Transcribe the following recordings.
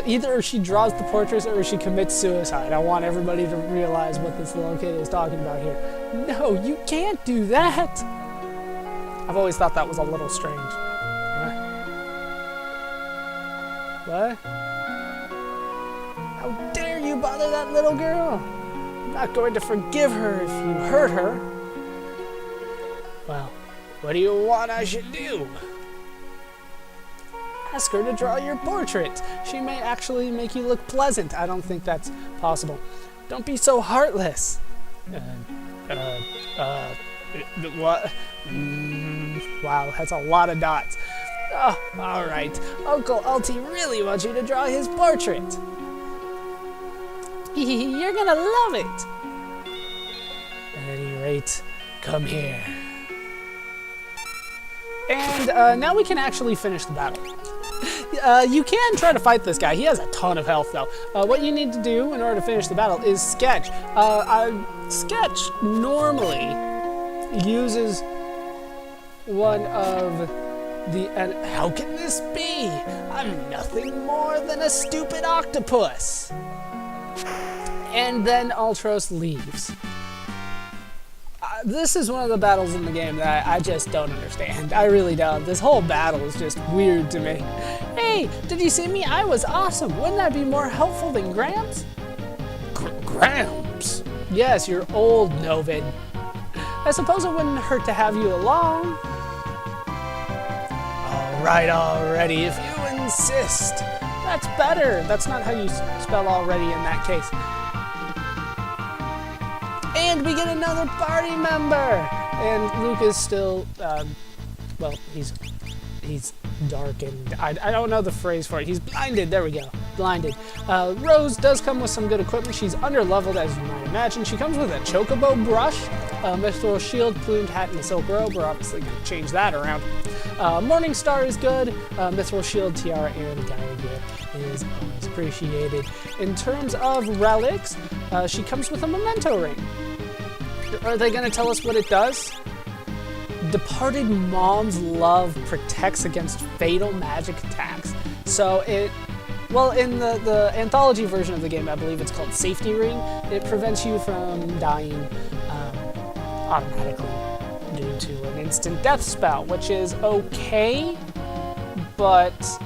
Either she draws the portrait or she commits suicide. I want everybody to realize what this little kid is talking about here. No, you can't do that! I've always thought that was a little strange. What? How dare you bother that little girl? I'm not going to forgive her if you hurt her. Well, what do you want I should do? Ask her to draw your portrait. She may actually make you look pleasant. I don't think that's possible. Don't be so heartless. What? Wow, that's a lot of dots. Oh, all right. Uncle Ulti really wants you to draw his portrait. You're gonna love it. At any rate, come here. And now we can actually finish the battle. You can try to fight this guy. He has a ton of health, though. What you need to do in order to finish the battle is sketch. Sketch normally uses one of the... how can this be? I'm nothing more than a stupid octopus. And then Ultros leaves. This is one of the battles in the game that I just don't understand. I really don't. This whole battle is just weird to me. Hey, did you see me? I was awesome. Wouldn't that be more helpful than Gramps? Gramps? Yes, you're old, Novid. I suppose it wouldn't hurt to have you along. All right, already, if you insist. That's better. That's not how you spell already in that case. And we get another party member! And Luke is still, well, he's darkened. I don't know the phrase for it. He's blinded. There we go. Blinded. Rose does come with some good equipment. She's under-leveled, as you might imagine. She comes with a chocobo brush, a mithril shield, plumed hat, and a silk robe. We're obviously going to change that around. Morningstar is good. Mithril shield, tiara, and Gaia gear is always appreciated. In terms of relics, she comes with a memento ring. Are they going to tell us what it does? Departed mom's love protects against fatal magic attacks. So it, well, in the anthology version of the game, I believe it's called Safety Ring. It prevents you from dying automatically due to an instant death spell, which is okay, but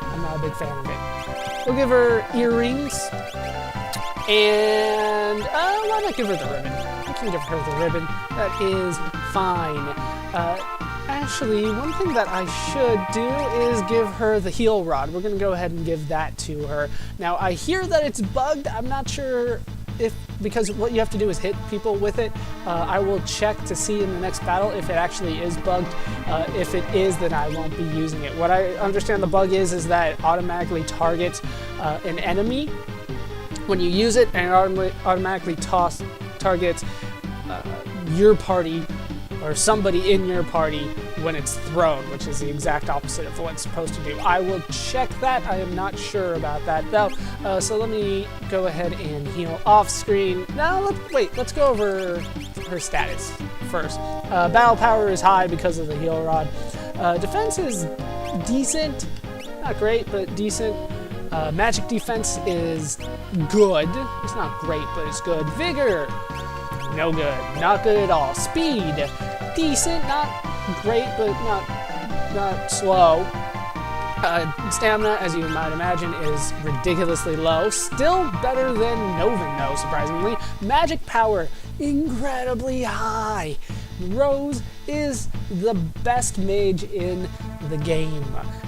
I'm not a big fan of it. We'll give her earrings. And why not give her the ribbon? We can give her the ribbon. That is fine. Actually, one thing that I should do is give her the heal rod. We're going to go ahead and give that to her. Now, I hear that it's bugged. I'm not sure if, because what you have to do is hit people with it. I will check to see in the next battle if it actually is bugged. If it is, then I won't be using it. What I understand the bug is that it automatically targets an enemy when you use it, and it automatically targets your party or somebody in your party when it's thrown, which is the exact opposite of what it's supposed to do. I will check that. I am not sure about that though. So let me go ahead and heal off screen. Now, let's go over her status first. Battle power is high because of the heal rod. Defense is decent, not great, but decent. Magic defense is good. It's not great, but it's good. Vigor, no good. Not good at all. Speed, decent. Not great, but not slow. Stamina, as you might imagine, is ridiculously low. Still better than Novin, though, surprisingly. Magic power, incredibly high. Rose is the best mage in the game,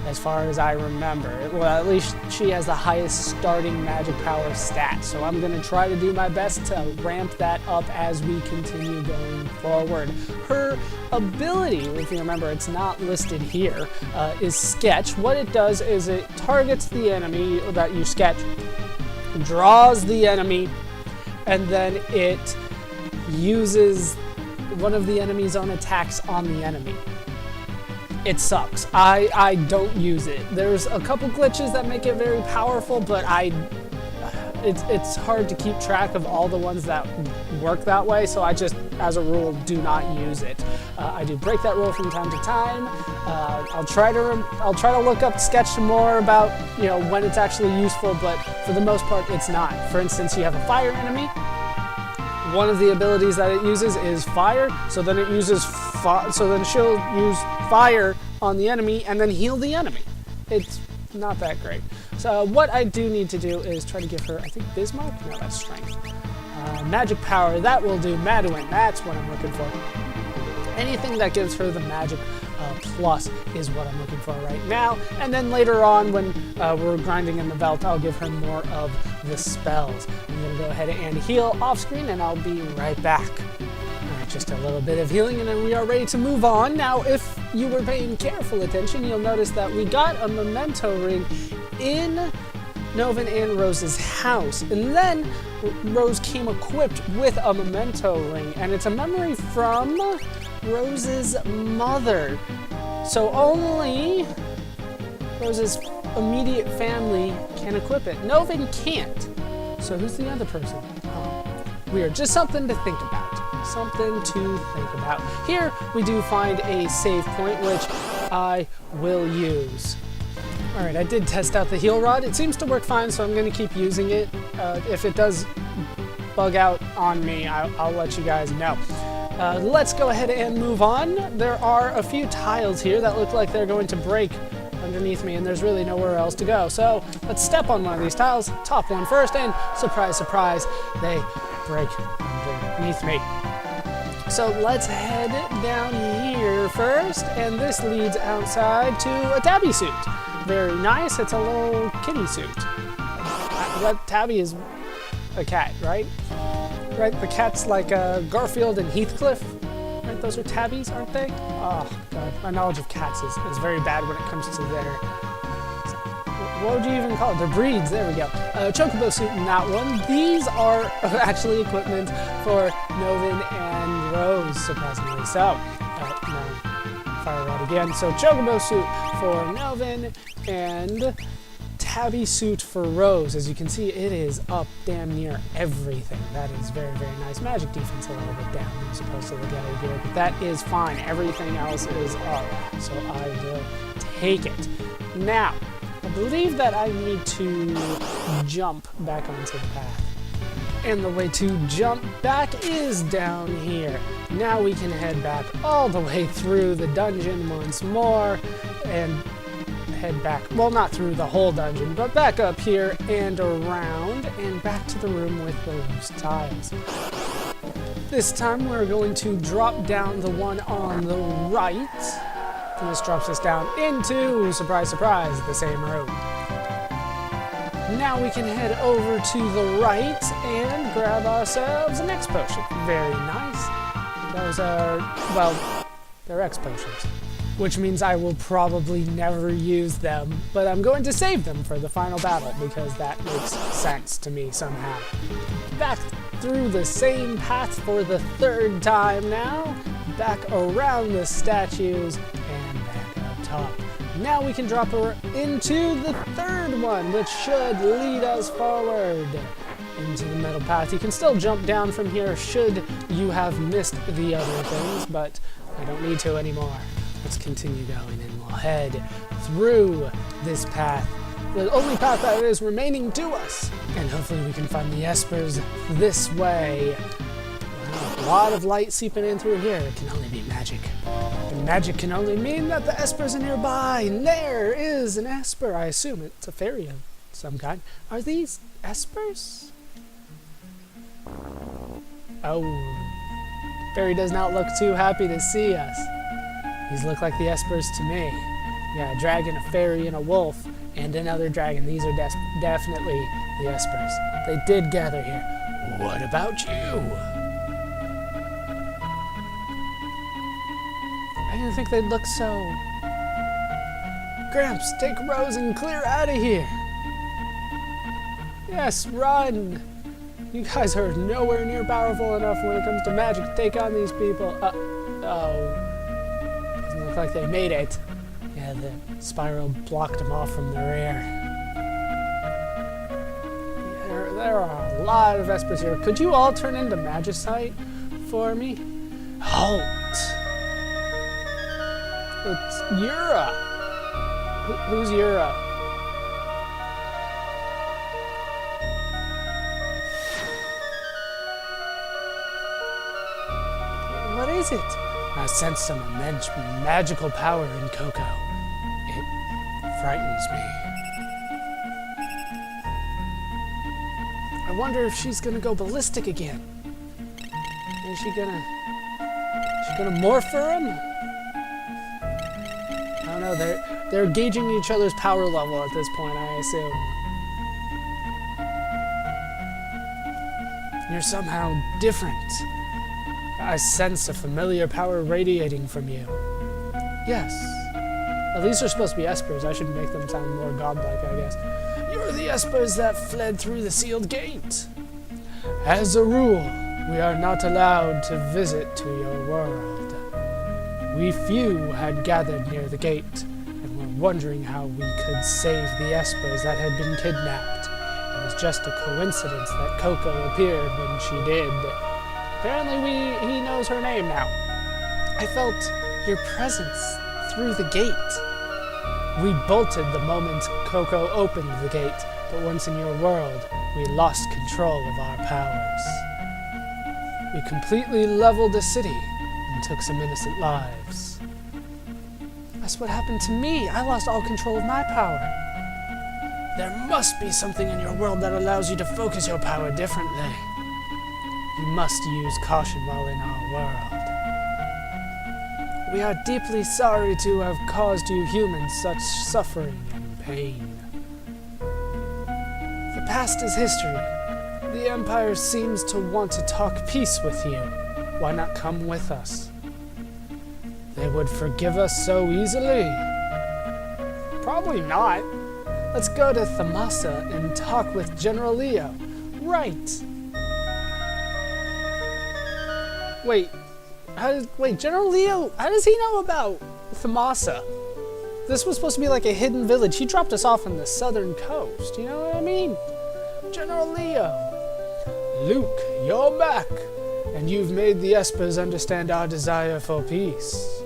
as far as I remember. Well, at least she has the highest starting magic power stat, so I'm going to try to do my best to ramp that up as we continue going forward. Her ability, if you remember, it's not listed here, is Sketch. What it does is it targets the enemy that you sketch, draws the enemy, and then it uses one of the enemy's own attacks on the enemy. It sucks. I don't use it. There's a couple glitches that make it very powerful, but I it's hard to keep track of all the ones that work that way, so I just, as a rule, do not use it. I do break that rule from time to time. I'll try to look up sketch some more about, you know, when it's actually useful, but for the most part, it's not. For instance, you have a fire enemy. One of the abilities that it uses is fire, so then it uses so then she'll use fire on the enemy and then heal the enemy. It's not that great. So what I do need to do is try to give her, I think, Bismarck? No, that's strength. Magic power, that will do. Madeline, that's what I'm looking for. Anything that gives her the magic plus is what I'm looking for right now. And then later on, when we're grinding in the belt, I'll give her more of the spells. I'm going to go ahead and heal off screen, and I'll be right back. All right, just a little bit of healing, and then we are ready to move on. Now, if you were paying careful attention, you'll notice that we got a memento ring in Novin and Rose's house, and then Rose came equipped with a memento ring, and it's a memory from Rose's mother. So only Rose's immediate family can equip it. Novin can't. So who's the other person? Oh, weird. Just something to think about. Something to think about. Here we do find a save point, which I will use. Alright, I did test out the heal rod. It seems to work fine, so I'm going to keep using it. If it does bug out on me, I'll let you guys know. Let's go ahead and move on. There are a few tiles here that look like they're going to break underneath me, and there's really nowhere else to go. So let's step on one of these tiles, top one first, and surprise, surprise, they break underneath me. So let's head down here first, and this leads outside to a tabby suit. Very nice. It's a little kitty suit. That tabby is a cat, right? Right, the cat's like Garfield and Heathcliff. Right, those are tabbies, aren't they? Oh, God. My knowledge of cats is very bad when it comes to their... What would you even call it? Their breeds. There we go. Chocobo suit in that one. These are actually equipment for Novin and Rose, surprisingly so. No, fire rod again. So Chocobo suit for Novin and tabby suit for Rose. As you can see, it is up damn near everything. That is very, very nice. Magic defense a little bit down as opposed to the ghetto gear, but that is fine. Everything else is up, so I will take it. Now, I believe that I need to jump back onto the path. And the way to jump back is down here. Now we can head back all the way through the dungeon once more and head back, well, not through the whole dungeon, but back up here and around and back to the room with the loose tiles. This time we're going to drop down the one on the right. And this drops us down into, surprise, surprise, the same room. Now we can head over to the right and grab ourselves an X potion. Very nice. Those are, well, they're X potions, which means I will probably never use them, but I'm going to save them for the final battle because that makes sense to me somehow. Back through the same path for the third time now, back around the statues, and back up top. Now we can drop her into the third one, which should lead us forward into the middle path. You can still jump down from here should you have missed the other things, but I don't need to anymore. Let's continue going and we'll head through this path, the only path that is remaining to us. And hopefully we can find the Espers this way. Wow, a lot of light seeping in through here. It can only be magic. And magic can only mean that the Espers are nearby. And there is an Esper. I assume it's a fairy of some kind. Are these Espers? Oh, fairy does not look too happy to see us. These look like the Espers to me. Yeah, a dragon, a fairy, and a wolf, and another dragon. These are definitely the Espers. They did gather here. What about you? I didn't think they'd look so... Gramps, take Rose and clear out of here. Yes, run. You guys are nowhere near powerful enough when it comes to magic to take on these people. Oh. Doesn't look like they made it. Yeah, the spiral blocked them off from the rear. Yeah, There are a lot of Espers here. Could you all turn into Magicite for me? Halt! It's Yura! Who's Yura? What is it? I sense some immense magical power in Coco. It frightens me. I wonder if she's gonna go ballistic again. Is she gonna morph for him? I don't know, they're gauging each other's power level at this point, I assume. You're somehow different. I sense a familiar power radiating from you. Yes. At least they're supposed to be Espers. I should make them sound more godlike, I guess. You're the Espers that fled through the sealed gate. As a rule, we are not allowed to visit to your world. We few had gathered near the gate, and were wondering how we could save the Espers that had been kidnapped. It was just a coincidence that Coco appeared when she did. Apparently he knows her name now. I felt your presence through the gate. We bolted the moment Coco opened the gate, but once in your world, we lost control of our powers. We completely leveled the city and took some innocent lives. That's what happened to me. I lost all control of my power. There must be something in your world that allows you to focus your power differently. You must use caution while in our world. We are deeply sorry to have caused you humans such suffering and pain. The past is history. The Empire seems to want to talk peace with you. Why not come with us? They would forgive us so easily? Probably not. Let's go to Thamasa and talk with General Leo. Right. Wait, General Leo, how does he know about Thamasa? This was supposed to be like a hidden village. He dropped us off on the southern coast, you know what I mean? General Leo. Luke, you're back, and you've made the Espers understand our desire for peace.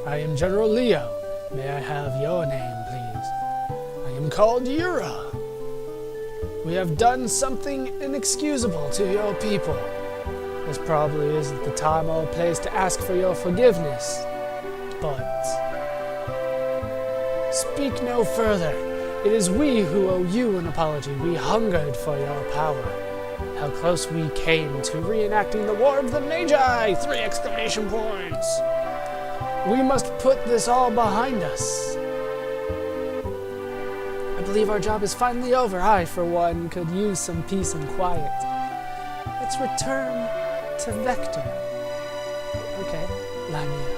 I am General Leo. May I have your name, please? I am called Yura. We have done something inexcusable to your people. This probably isn't the time or place to ask for your forgiveness, but speak no further. It is we who owe you an apology. We hungered for your power. How close we came to reenacting the War of the Magi! 3 exclamation points! We must put this all behind us. I believe our job is finally over. I, for one, could use some peace and quiet. Let's return to Vector. Okay, Lamia.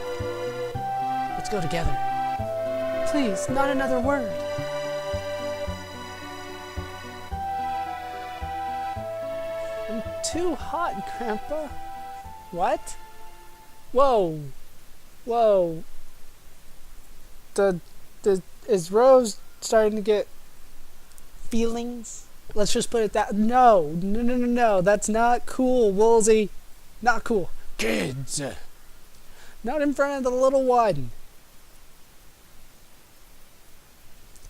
Let's go together. Please, not another word. I'm too hot, Grandpa. What? Whoa. Whoa. Is Rose starting to get feelings? Let's just put it that. No. That's not cool, Woolsey. Not cool. Kids. Not in front of the little one.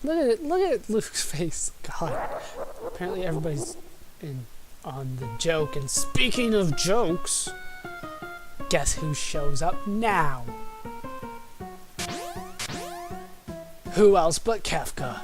Look at Luke's face. God. Apparently everybody's in on the joke. And speaking of jokes, guess who shows up now? Who else but Kefka?